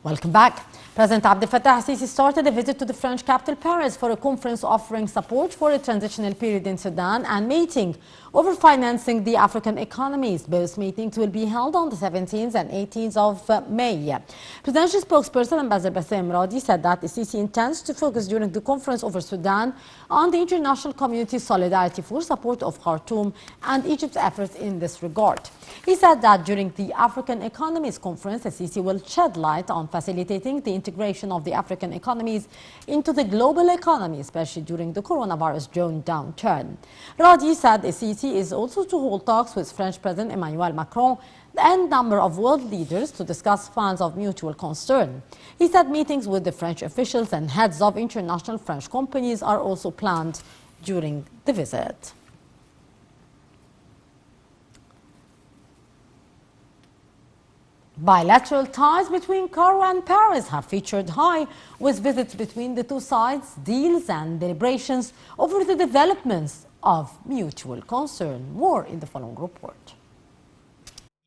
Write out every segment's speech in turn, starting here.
Welcome back. President Abdel Fattah al-Sisi started a visit to the French capital Paris for a conference offering support for a transitional period in Sudan and meeting over financing the African economies. Both meetings will be held on the 17th and 18th of May. Presidential spokesperson Ambassador Bassem Radi said that al-Sisi intends to focus during the conference over Sudan on the international community's solidarity for support of Khartoum and Egypt's efforts in this regard. He said that during the African Economies Conference, al-Sisi will shed light on facilitating the integration of the African economies into the global economy, especially during the coronavirus-driven downturn. Radi said al-Sisi is also to hold talks with French President Emmanuel Macron and a number of world leaders to discuss funds of mutual concern. He said meetings with the French officials and heads of international French companies are also planned during the visit. Bilateral ties between Cairo and Paris have featured high, with visits between the two sides, deals and deliberations over the developments of mutual concern. More in the following report.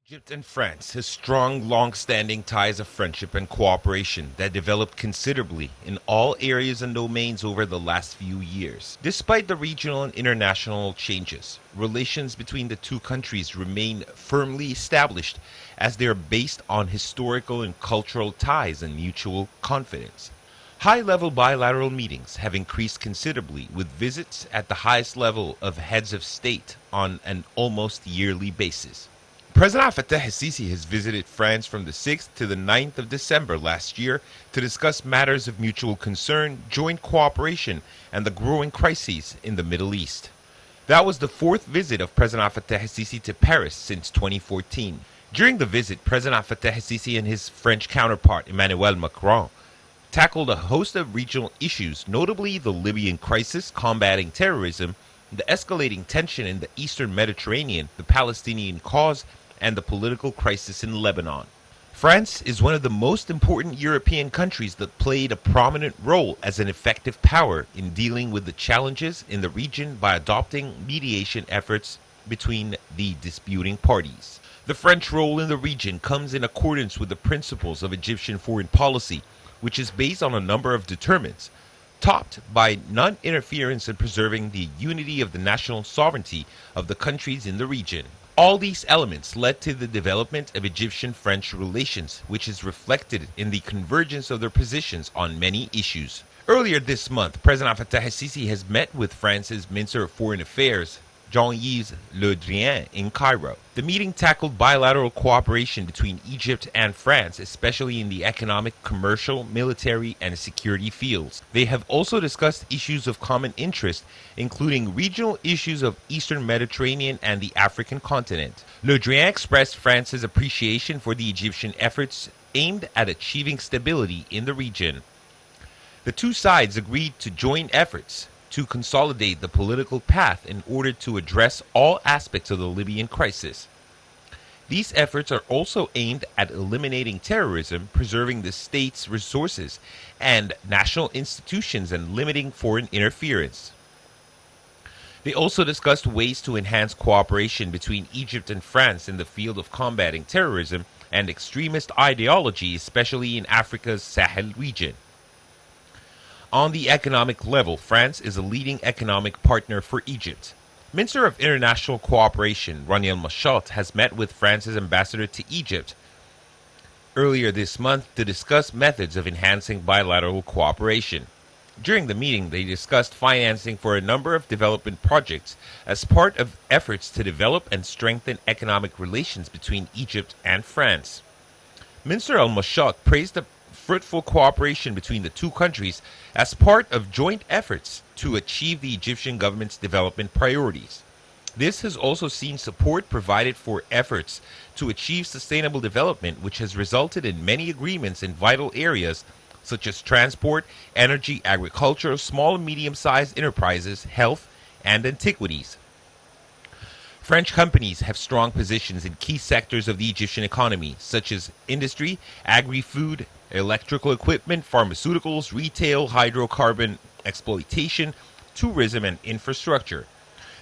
Egypt and France has strong, long-standing ties of friendship and cooperation that developed considerably in all areas and domains over the last few years. Despite the regional and international changes, relations between the two countries remain firmly established as they are based on historical and cultural ties and mutual confidence. High-level bilateral meetings have increased considerably, with visits at the highest level of heads of state on an almost yearly basis. President Fattah al-Sisi has visited France from the 6th to the 9th of December last year to discuss matters of mutual concern, joint cooperation, and the growing crises in the Middle East. That was the fourth visit of President Fattah al-Sisi to Paris since 2014. During the visit, President Fattah al-Sisi and his French counterpart Emmanuel Macron tackled a host of regional issues, notably the Libyan crisis, combating terrorism, the escalating tension in the Eastern Mediterranean, the Palestinian cause, and the political crisis in Lebanon. France is one of the most important European countries that played a prominent role as an effective power in dealing with the challenges in the region by adopting mediation efforts between the disputing parties. The French role in the region comes in accordance with the principles of Egyptian foreign policy, which is based on a number of determinants, topped by non-interference in preserving the unity of the national sovereignty of the countries in the region. All these elements led to the development of Egyptian-French relations, which is reflected in the convergence of their positions on many issues. Earlier this month, President Fattah al-Sisi has met with France's Minister of Foreign Affairs, Jean-Yves Le Drian, in Cairo. The meeting tackled bilateral cooperation between Egypt and France, especially in the economic, commercial, military, and security fields. They have also discussed issues of common interest, including regional issues of Eastern Mediterranean and the African continent. Le Drian expressed France's appreciation for the Egyptian efforts aimed at achieving stability in the region. The two sides agreed to join efforts to consolidate the political path in order to address all aspects of the Libyan crisis. These efforts are also aimed at eliminating terrorism, preserving the state's resources and national institutions, and limiting foreign interference. They also discussed ways to enhance cooperation between Egypt and France in the field of combating terrorism and extremist ideology, especially in Africa's Sahel region. On the economic level, France is a leading economic partner for Egypt. Minister of International Cooperation, Raniel Machat, has met with France's ambassador to Egypt earlier this month to discuss methods of enhancing bilateral cooperation. During the meeting, they discussed financing for a number of development projects as part of efforts to develop and strengthen economic relations between Egypt and France. Minister al-Machat praised the fruitful cooperation between the two countries as part of joint efforts to achieve the Egyptian government's development priorities. This has also seen support provided for efforts to achieve sustainable development, which has resulted in many agreements in vital areas such as transport, energy, agriculture, small and medium-sized enterprises, health, and antiquities. French companies have strong positions in key sectors of the Egyptian economy, such as industry, agri-food, electrical equipment, pharmaceuticals, retail, hydrocarbon exploitation, tourism, and infrastructure.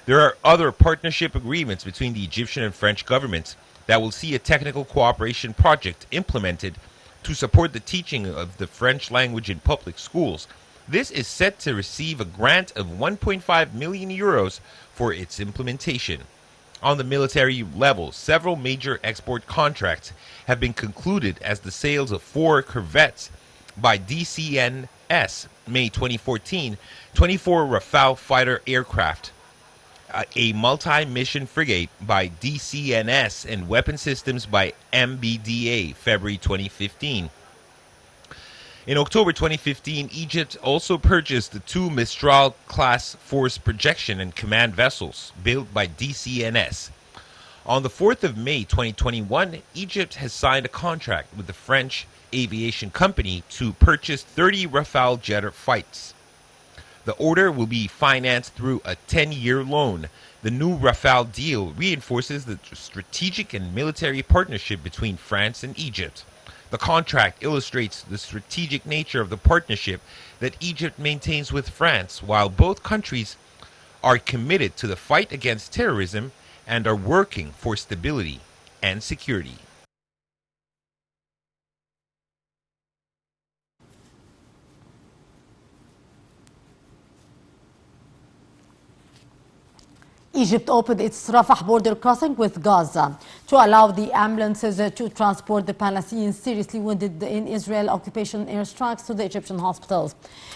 There are other partnership agreements between the Egyptian and French governments that will see a technical cooperation project implemented to support the teaching of the French language in public schools. This is set to receive a grant of 1.5 million euros for its implementation. On the military level, several major export contracts have been concluded as the sales of 4 corvettes by DCNS May 2014, 24 Rafale fighter aircraft, a multi-mission frigate by DCNS, and weapon systems by MBDA February 2015. In October 2015, Egypt also purchased the 2 Mistral-class force projection and command vessels built by DCNS. On the 4th of May 2021, Egypt has signed a contract with the French aviation company to purchase 30 Rafale jet fights. The order will be financed through a 10-year loan. The new Rafale deal reinforces the strategic and military partnership between France and Egypt. The contract illustrates the strategic nature of the partnership that Egypt maintains with France, while both countries are committed to the fight against terrorism and are working for stability and security. Egypt opened its Rafah border crossing with Gaza to allow the ambulances to transport the Palestinians seriously wounded in Israel occupation airstrikes to the Egyptian hospitals.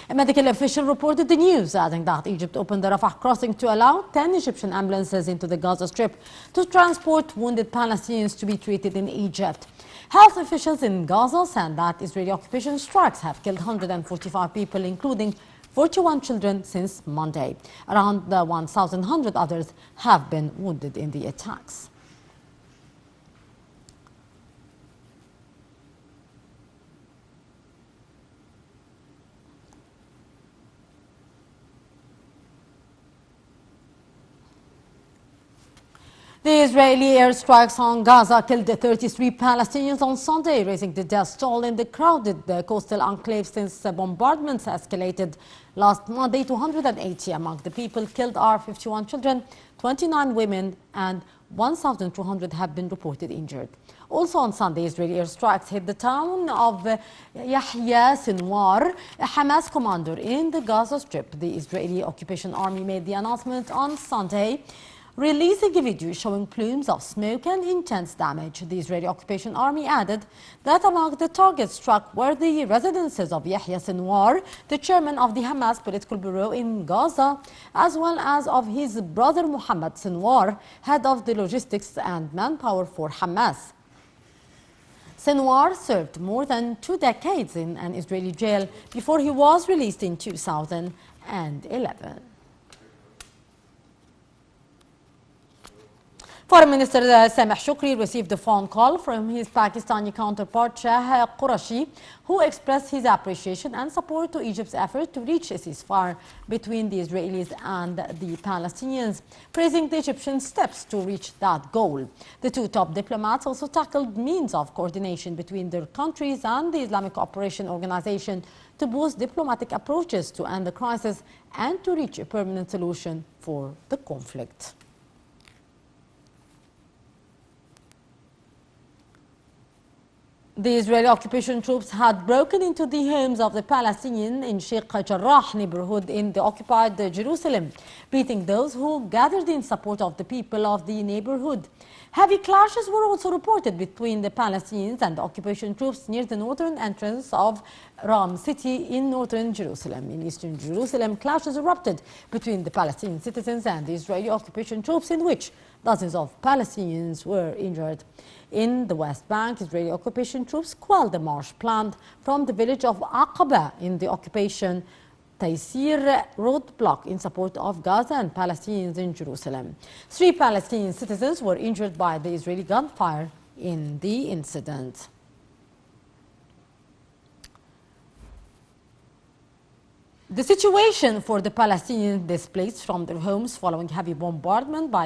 A medical official reported the news, adding that Egypt opened the Rafah crossing to allow 10 Egyptian ambulances into the Gaza Strip to transport wounded Palestinians to be treated in Egypt. Health officials in Gaza said that Israeli occupation strikes have killed 145 people, including 41 children since Monday. Around 1,100 others have been wounded in the attacks. The Israeli airstrikes on Gaza killed 33 Palestinians on Sunday, raising the death toll in the crowded coastal enclave since bombardments escalated last Monday to 180. Among the people killed are 51 children, 29 women, and 1,200 have been reported injured. Also on Sunday, Israeli airstrikes hit the town of Yahya Sinwar, a Hamas commander in the Gaza Strip. The Israeli occupation army made the announcement on Sunday, releasing a video showing plumes of smoke and intense damage. The Israeli occupation army added that among the targets struck were the residences of Yahya Sinwar, the chairman of the Hamas political bureau in Gaza, as well as of his brother Muhammad Sinwar, head of the logistics and manpower for Hamas. Sinwar served more than 2 decades in an Israeli jail before he was released in 2011. Foreign Minister Sameh Shukri received a phone call from his Pakistani counterpart Shah Qurashi, who expressed his appreciation and support to Egypt's effort to reach a ceasefire between the Israelis and the Palestinians, praising the Egyptian steps to reach that goal. The 2 top diplomats also tackled means of coordination between their countries and the Islamic Cooperation Organization to boost diplomatic approaches to end the crisis and to reach a permanent solution for the conflict. The Israeli occupation troops had broken into the homes of the Palestinians in Sheikh Jarrah neighborhood in the occupied Jerusalem, beating those who gathered in support of the people of the neighborhood. Heavy clashes were also reported between the Palestinians and the occupation troops near the northern entrance of Ram city in northern Jerusalem. In eastern Jerusalem, clashes erupted between the Palestinian citizens and the Israeli occupation troops, in which dozens of Palestinians were injured. In the West Bank, Israeli occupation troops quelled the march planned from the village of Aqaba in the occupation Taysir roadblock in support of Gaza and Palestinians in Jerusalem. 3 Palestinian citizens were injured by the Israeli gunfire in the incident. The situation for the Palestinians displaced from their homes following heavy bombardment by the